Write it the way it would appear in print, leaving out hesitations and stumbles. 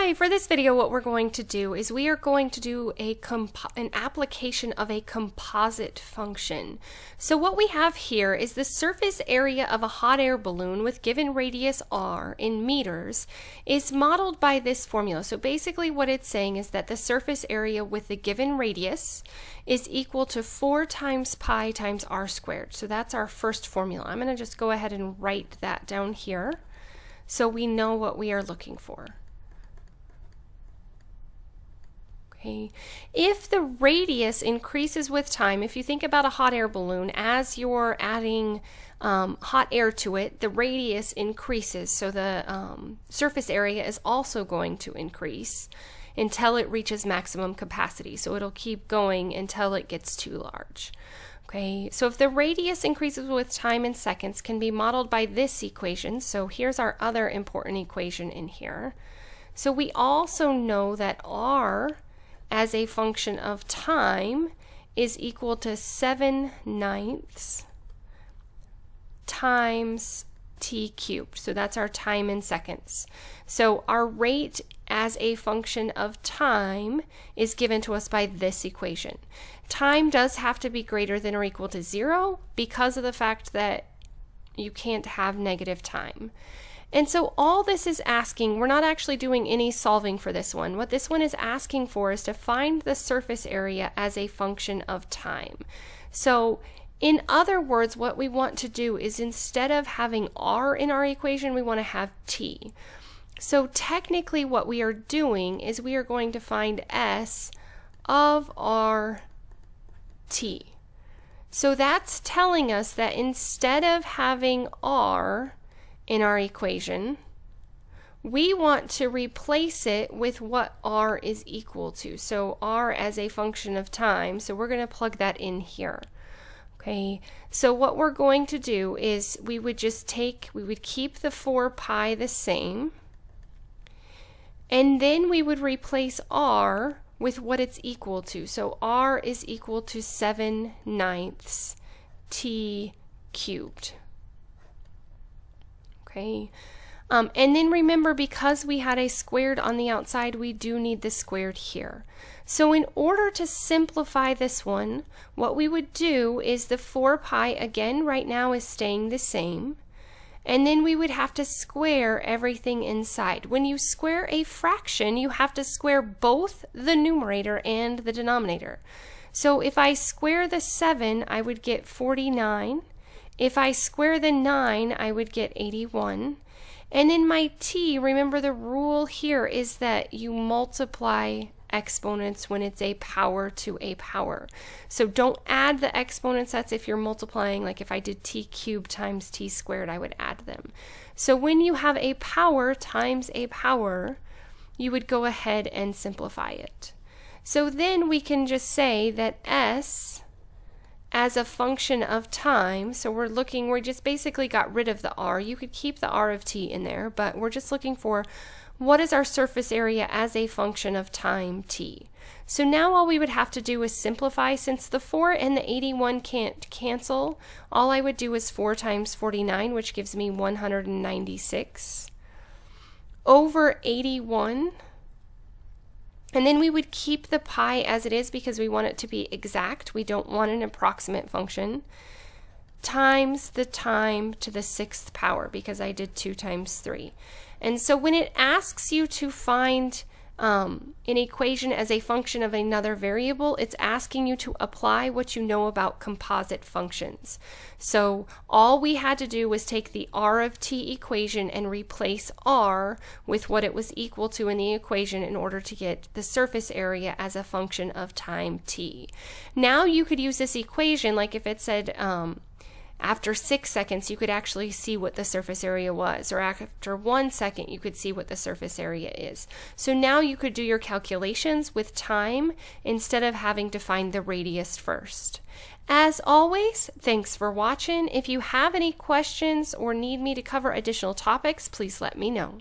Hi, for this video what we're going to do is we are going to do an application of a composite function. So what we have here is the surface area of a hot air balloon with given radius r in meters is modeled by this formula. So basically what it's saying is that the surface area with the given radius is equal to 4 times pi times r squared. So that's our first formula. I'm going to just go ahead and write that down here so we know what we are looking for. Okay. If the radius increases with time, if you think about a hot air balloon, as you're adding hot air to it, the radius increases, so the surface area is also going to increase until it reaches maximum capacity. So it'll keep going until it gets too large. Okay, so if the radius increases with time in seconds, can be modeled by this equation. So here's our other important equation in here. So we also know that r as a function of time is equal to 7/9 times t cubed. So that's our time in seconds. So our rate as a function of time is given to us by this equation. Time does have to be greater than or equal to 0 because of the fact that you can't have negative time. And so all this is asking, we're not actually doing any solving for this one. What this one is asking for is to find the surface area as a function of time. So in other words, what we want to do is instead of having r in our equation, we want to have t. So technically what we are doing is we are going to find s of r t. So that's telling us that instead of having r in our equation, we want to replace it with what r is equal to. So r as a function of time, so we're going to plug that in here. Okay, so what we're going to do is we would keep the 4 pi the same, and then we would replace r with what it's equal to. So r is equal to 7/9 t cubed. Okay. And then remember, because we had a squared on the outside, we do need the squared here. So in order to simplify this one, what we would do is the 4 pi, again, right now is staying the same. And then we would have to square everything inside. When you square a fraction, you have to square both the numerator and the denominator. So if I square the 7, I would get 49. If I square the 9, I would get 81. And then my t, remember the rule here is that you multiply exponents when it's a power to a power. So don't add the exponents. That's if you're multiplying, like if I did t cubed times t squared, I would add them. So when you have a power times a power, you would go ahead and simplify it. So then we can just say that s as a function of time, so we just basically got rid of the r. You could keep the r of t in there, but we're just looking for what is our surface area as a function of time t. So now all we would have to do is simplify. Since the 4 and the 81 can't cancel, all I would do is 4 times 49, which gives me 196, over 81. And then we would keep the pi as it is because we want it to be exact. We don't want an approximate function. Times the time to the 6th power, because I did 2 times 3. And so when it asks you to find an equation as a function of another variable, it's asking you to apply what you know about composite functions. So all we had to do was take the r of t equation and replace r with what it was equal to in the equation in order to get the surface area as a function of time t. Now you could use this equation, like if it said after 6 seconds you could actually see what the surface area was, or after 1 second you could see what the surface area is. So now you could do your calculations with time instead of having to find the radius first. As always, thanks for watching. If you have any questions or need me to cover additional topics, please let me know.